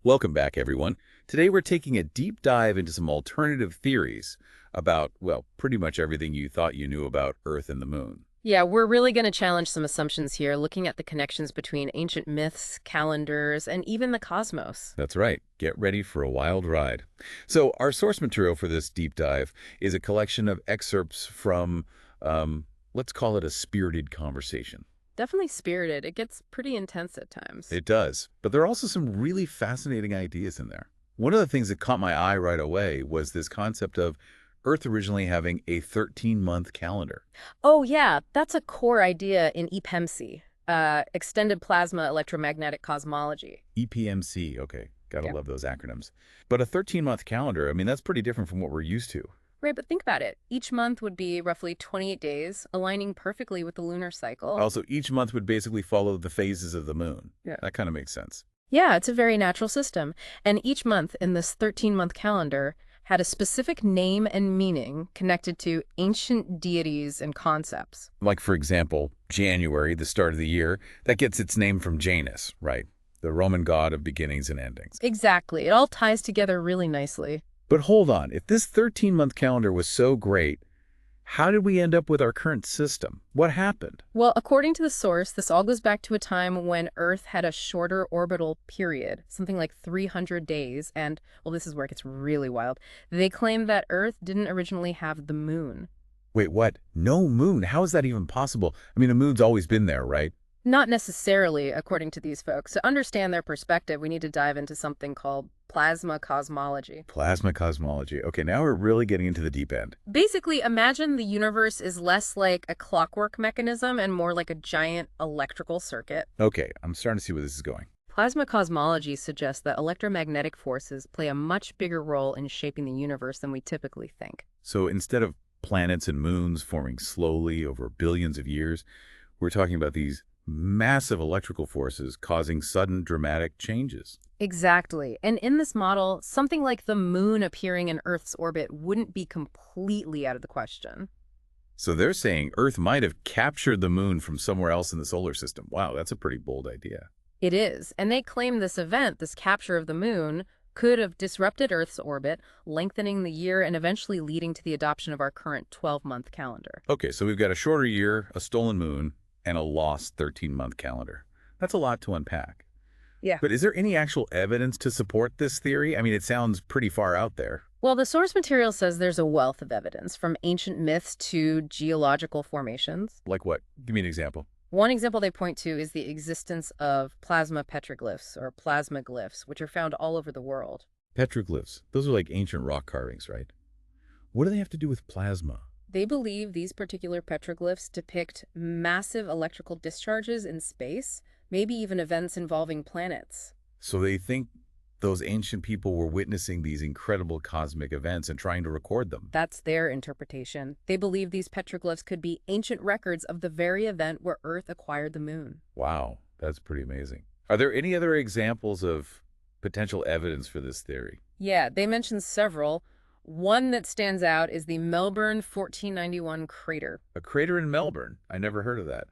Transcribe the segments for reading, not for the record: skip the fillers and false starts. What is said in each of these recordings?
Welcome back, everyone. Today we're taking a deep dive into some alternative theories about, well, pretty much everything you thought you knew about Earth and the Moon. Yeah, we're really going to challenge some assumptions here, looking at the connections between ancient myths, calendars, and even the cosmos. That's right. Get ready for a wild ride. So our source material for this deep dive is a collection of excerpts from, let's call it a spirited conversation. Definitely spirited. It gets pretty intense at times. It does, but there are also some really fascinating ideas in there. One of the things that caught my eye right away was this concept of Earth originally having a 13-month calendar. Oh, yeah, that's a core idea in EPEMC, Extended Plasma Electromagnetic Cosmology. EPMC, okay, gotta Yeah. love those acronyms. But a 13-month calendar, I mean, that's pretty different from what we're used to. Right, but think about it. Each month would be roughly 28 days, aligning perfectly with the lunar cycle. Also, each month would basically follow the phases of the moon. Yeah. That kind of makes sense. Yeah, it's a very natural system. And each month in this 13-month calendar had a specific name and meaning connected to ancient deities and concepts. Like, for example, January, the start of the year, that gets its name from Janus, right? The Roman god of beginnings and endings. Exactly. It all ties together really nicely. But hold on, if this 13-month calendar was so great, how did we end up with our current system? What happened? Well, according to the source, this all goes back to a time when Earth had a shorter orbital period, something like 300 days. And, well, this is where it gets really wild. They claim that Earth didn't originally have the moon. Wait, what? No moon? How is that even possible? I mean, the moon's always been there, right? Not necessarily, according to these folks. To understand their perspective, we need to dive into something called plasma cosmology. Plasma cosmology. Okay, now we're really getting into the deep end. Basically, imagine the universe is less like a clockwork mechanism and more like a giant electrical circuit. Okay, I'm starting to see where this is going. Plasma cosmology suggests that electromagnetic forces play a much bigger role in shaping the universe than we typically think. So instead of planets and moons forming slowly over billions of years, we're talking about these massive electrical forces causing sudden dramatic changes. Exactly. And in this model, something like the moon appearing in Earth's orbit wouldn't be completely out of the question. So they're saying Earth might have captured the moon from somewhere else in the solar system. Wow, that's a pretty bold idea. It is. And they claim this event, this capture of the moon, could have disrupted Earth's orbit, lengthening the year and eventually leading to the adoption of our current 12-month calendar. Okay, so we've got a shorter year, a stolen moon, and a lost 13-month calendar. That's a lot to unpack. Yeah. But is there any actual evidence to support this theory? I mean, it sounds pretty far out there. Well, the source material says there's a wealth of evidence, from ancient myths to geological formations. Like what? Give me an example. One example they point to is the existence of plasma petroglyphs, or plasmaglyphs, which are found all over the world. Petroglyphs. Those are like ancient rock carvings, right? What do they have to do with plasma? They believe these particular petroglyphs depict massive electrical discharges in space, maybe even events involving planets. So they think those ancient people were witnessing these incredible cosmic events and trying to record them. That's their interpretation. They believe these petroglyphs could be ancient records of the very event where Earth acquired the moon. Wow, that's pretty amazing. Are there any other examples of potential evidence for this theory? Yeah, they mention several. One that stands out is the Melbourne 1491 crater. A crater in Melbourne. I never heard of that.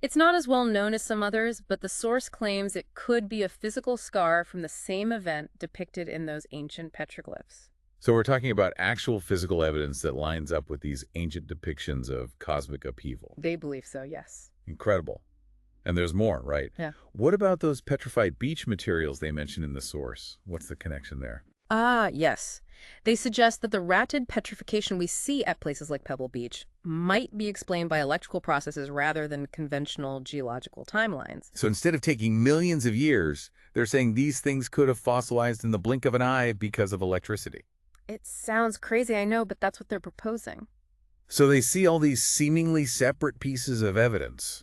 It's not as well known as some others, but the source claims it could be a physical scar from the same event depicted in those ancient petroglyphs. So we're talking about actual physical evidence that lines up with these ancient depictions of cosmic upheaval. They believe so, yes. Incredible. And there's more, right? Yeah. What about those petrified beach materials they mentioned in the source? What's the connection there? Ah, yes. They suggest that the rapid petrification we see at places like Pebble Beach might be explained by electrical processes rather than conventional geological timelines. So instead of taking millions of years, they're saying these things could have fossilized in the blink of an eye because of electricity. It sounds crazy, I know, but that's what they're proposing. So they see all these seemingly separate pieces of evidence,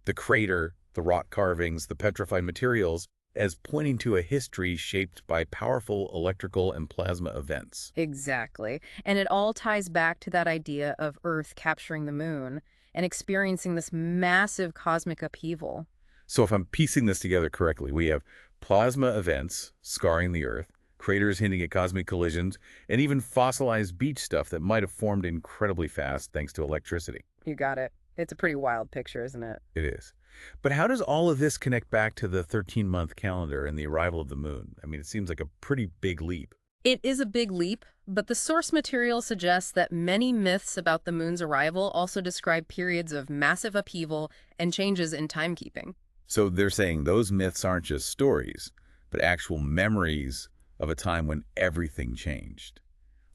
the crater, the rock carvings, the petrified materials, as pointing to a history shaped by powerful electrical and plasma events. Exactly. And it all ties back to that idea of Earth capturing the moon and experiencing this massive cosmic upheaval. So if I'm piecing this together correctly, we have plasma events scarring the Earth, craters hinting at cosmic collisions, and even fossilized beach stuff that might have formed incredibly fast thanks to electricity. You got it. It's a pretty wild picture, isn't it? It is. But how does all of this connect back to the 13-month calendar and the arrival of the moon? I mean, it seems like a pretty big leap. It is a big leap, but the source material suggests that many myths about the moon's arrival also describe periods of massive upheaval and changes in timekeeping. So they're saying those myths aren't just stories, but actual memories of a time when everything changed.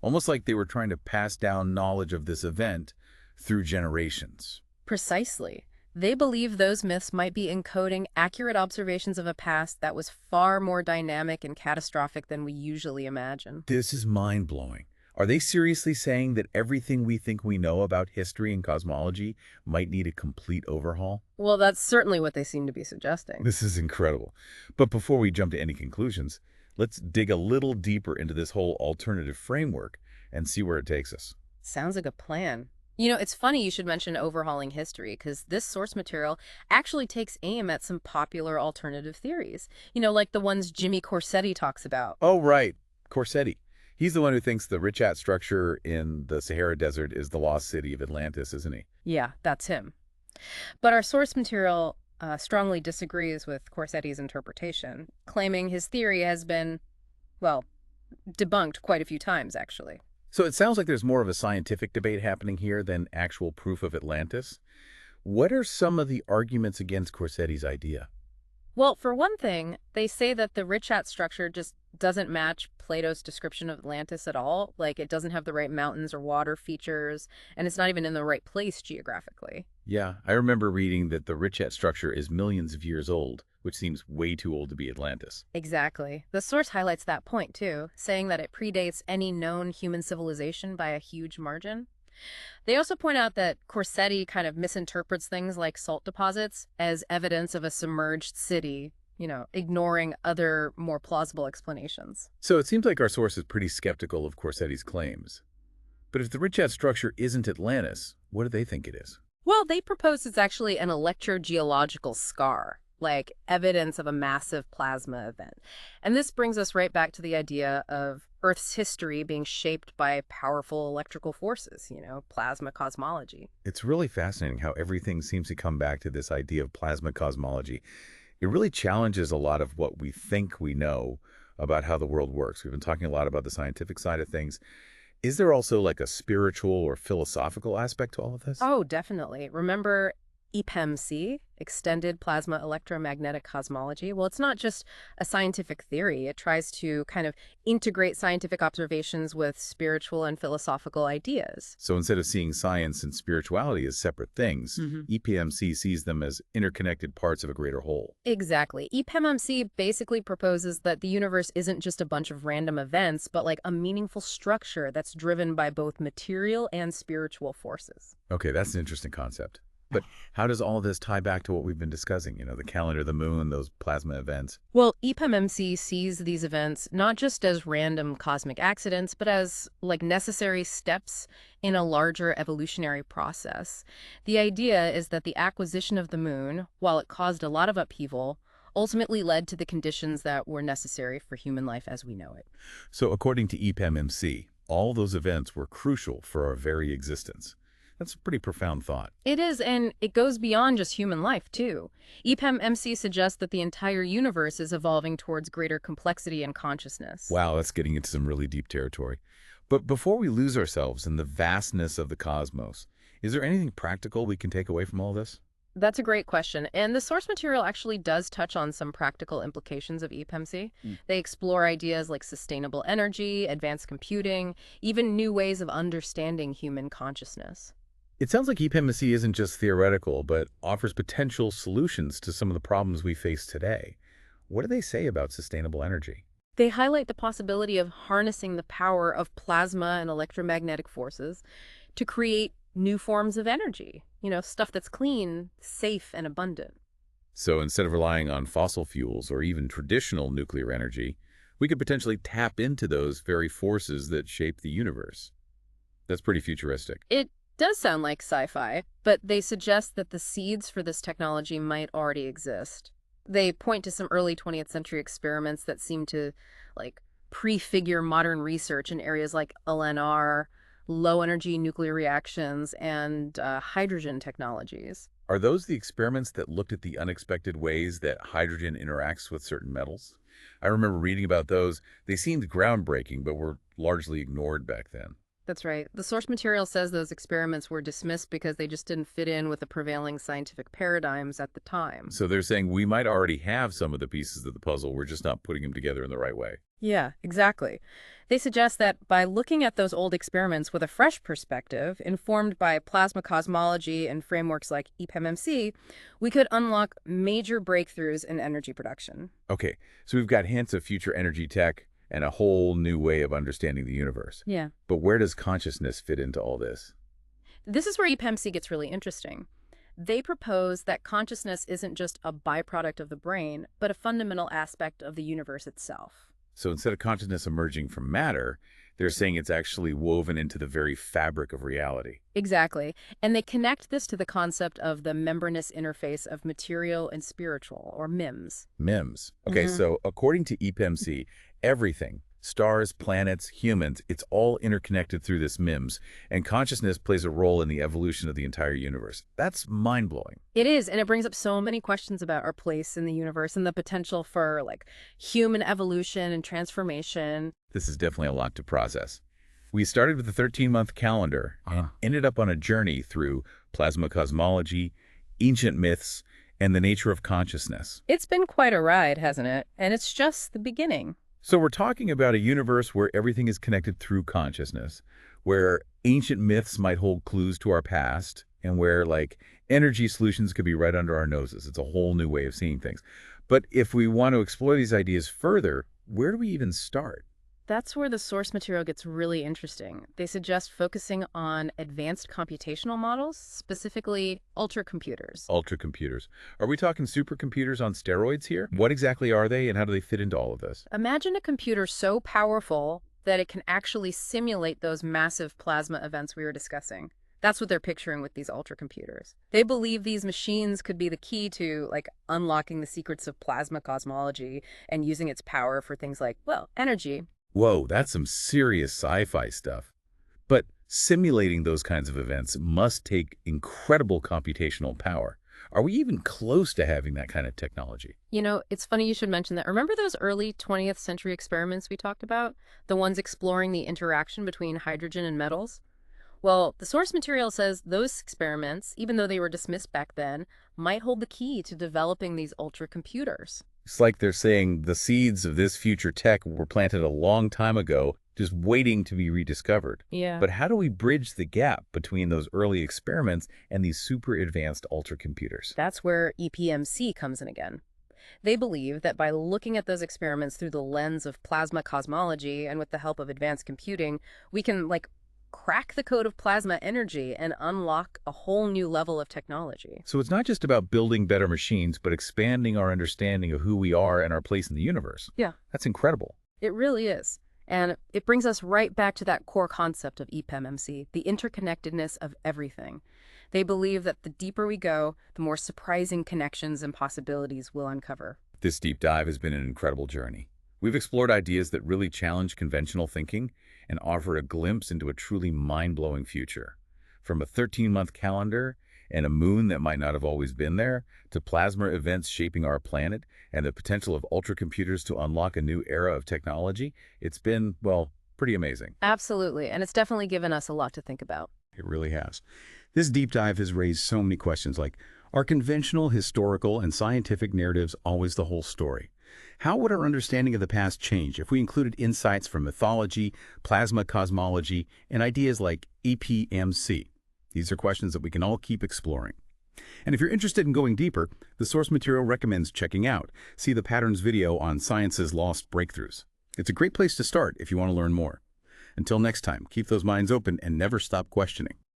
Almost like they were trying to pass down knowledge of this event through generations. Precisely. They believe those myths might be encoding accurate observations of a past that was far more dynamic and catastrophic than we usually imagine. This is mind-blowing. Are they seriously saying that everything we think we know about history and cosmology might need a complete overhaul? Well, that's certainly what they seem to be suggesting. This is incredible. But before we jump to any conclusions, let's dig a little deeper into this whole alternative framework and see where it takes us. Sounds like a plan. You know, it's funny you should mention overhauling history, because this source material actually takes aim at some popular alternative theories. You know, like the ones Jimmy Corsetti talks about. Oh, right. Corsetti. He's the one who thinks the Richat structure in the Sahara Desert is the lost city of Atlantis, isn't he? Yeah, that's him. But our source material strongly disagrees with Corsetti's interpretation, claiming his theory has been, well, debunked quite a few times, actually. So it sounds like there's more of a scientific debate happening here than actual proof of Atlantis. What are some of the arguments against Corsetti's idea? Well, for one thing, they say that the Richat structure just doesn't match Plato's description of Atlantis at all. Like, it doesn't have the right mountains or water features, and it's not even in the right place geographically. Yeah, I remember reading that the Richat structure is millions of years old, which seems way too old to be Atlantis. Exactly. The source highlights that point, too, saying that it predates any known human civilization by a huge margin. They also point out that Corsetti kind of misinterprets things like salt deposits as evidence of a submerged city, ignoring other more plausible explanations. So it seems like our source is pretty skeptical of Corsetti's claims. But if the Richat structure isn't Atlantis, what do they think it is? Well, they propose it's actually an electrogeological scar, like evidence of a massive plasma event. And this brings us right back to the idea of Earth's history being shaped by powerful electrical forces, plasma cosmology. It's really fascinating how everything seems to come back to this idea of plasma cosmology. It really challenges a lot of what we think we know about how the world works. We've been talking a lot about the scientific side of things. Is there also like a spiritual or philosophical aspect to all of this? Oh, definitely. Remember EPEMC, Extended Plasma Electromagnetic Cosmology? Well, it's not just a scientific theory. It tries to kind of integrate scientific observations with spiritual and philosophical ideas. So instead of seeing science and spirituality as separate things, Mm-hmm. EPMC sees them as interconnected parts of a greater whole. Exactly. EPEMC basically proposes that the universe isn't just a bunch of random events, but like a meaningful structure that's driven by both material and spiritual forces. Okay, that's an interesting concept. But how does all of this tie back to what we've been discussing? The calendar, the moon, those plasma events. Well, EPEMC sees these events not just as random cosmic accidents, but as like necessary steps in a larger evolutionary process. The idea is that the acquisition of the moon, while it caused a lot of upheaval, ultimately led to the conditions that were necessary for human life as we know it. So according to EPEMC, all those events were crucial for our very existence. That's a pretty profound thought. It is, and it goes beyond just human life, too. EPEMC suggests that the entire universe is evolving towards greater complexity and consciousness. Wow, that's getting into some really deep territory. But before we lose ourselves in the vastness of the cosmos, is there anything practical we can take away from all this? That's a great question, and the source material actually does touch on some practical implications of EPEMC. They explore ideas like sustainable energy, advanced computing, even new ways of understanding human consciousness. It sounds like EPEMC isn't just theoretical, but offers potential solutions to some of the problems we face today. What do they say about sustainable energy? They highlight the possibility of harnessing the power of plasma and electromagnetic forces to create new forms of energy, stuff that's clean, safe, and abundant. So instead of relying on fossil fuels or even traditional nuclear energy, we could potentially tap into those very forces that shape the universe. That's pretty futuristic. It does sound like sci-fi, but they suggest that the seeds for this technology might already exist. They point to some early 20th century experiments that seem to, prefigure modern research in areas like LNR, low-energy nuclear reactions, and hydrogen technologies. Are those the experiments that looked at the unexpected ways that hydrogen interacts with certain metals? I remember reading about those. They seemed groundbreaking, but were largely ignored back then. That's right. The source material says those experiments were dismissed because they just didn't fit in with the prevailing scientific paradigms at the time. So they're saying we might already have some of the pieces of the puzzle, we're just not putting them together in the right way. Yeah, exactly. They suggest that by looking at those old experiments with a fresh perspective, informed by plasma cosmology and frameworks like EPEMC, we could unlock major breakthroughs in energy production. Okay, so we've got hints of future energy tech and a whole new way of understanding the universe. Yeah. But where does consciousness fit into all this? This is where EPEMC gets really interesting. They propose that consciousness isn't just a byproduct of the brain, but a fundamental aspect of the universe itself. So instead of consciousness emerging from matter, they're saying it's actually woven into the very fabric of reality. Exactly. And they connect this to the concept of the membranous interface of material and spiritual, or MIMS. MIMS. Okay, so according to EPEMC, everything, stars, planets, humans, it's all interconnected through this MIMS, and consciousness plays a role in the evolution of the entire universe. That's mind-blowing. It is, and it brings up so many questions about our place in the universe and the potential for, like, human evolution and transformation. This is definitely a lot to process. We started with a 13-month calendar and ended up on a journey through plasma cosmology, ancient myths, and the nature of consciousness. It's been quite a ride, hasn't it? And it's just the beginning. So we're talking about a universe where everything is connected through consciousness, where ancient myths might hold clues to our past, and where, like, energy solutions could be right under our noses. It's a whole new way of seeing things. But if we want to explore these ideas further, where do we even start? That's where the source material gets really interesting. They suggest focusing on advanced computational models, specifically ultracomputers. Ultracomputers. Are we talking supercomputers on steroids here? What exactly are they, and how do they fit into all of this? Imagine a computer so powerful that it can actually simulate those massive plasma events we were discussing. That's what they're picturing with these ultracomputers. They believe these machines could be the key to, like, unlocking the secrets of plasma cosmology and using its power for things like, well, energy. Whoa, that's some serious sci-fi stuff. But simulating those kinds of events must take incredible computational power. Are we even close to having that kind of technology? You know, it's funny you should mention that. Remember those early 20th century experiments we talked about? The ones exploring the interaction between hydrogen and metals? Well, the source material says those experiments, even though they were dismissed back then, might hold the key to developing these ultracomputers. It's like they're saying the seeds of this future tech were planted a long time ago, just waiting to be rediscovered. Yeah. But how do we bridge the gap between those early experiments and these super advanced ultracomputers? That's where EPMC comes in again. They believe that by looking at those experiments through the lens of plasma cosmology and with the help of advanced computing, we can, like, crack the code of plasma energy and unlock a whole new level of technology. So it's not just about building better machines, but expanding our understanding of who we are and our place in the universe. Yeah. That's incredible. It really is. And it brings us right back to that core concept of EPEMC, the interconnectedness of everything. They believe that the deeper we go, the more surprising connections and possibilities we'll uncover. This deep dive has been an incredible journey. We've explored ideas that really challenge conventional thinking and offer a glimpse into a truly mind-blowing future. From a 13-month calendar and a moon that might not have always been there, to plasma events shaping our planet and the potential of ultracomputers to unlock a new era of technology, it's been, well, pretty amazing. Absolutely. And it's definitely given us a lot to think about. It really has. This deep dive has raised so many questions like, are conventional, historical, and scientific narratives always the whole story? How would our understanding of the past change if we included insights from mythology, plasma cosmology, and ideas like EPMC? These are questions that we can all keep exploring. And if you're interested in going deeper, the source material recommends checking out. See the Patterns video on science's lost breakthroughs. It's a great place to start if you want to learn more. Until next time, keep those minds open and never stop questioning.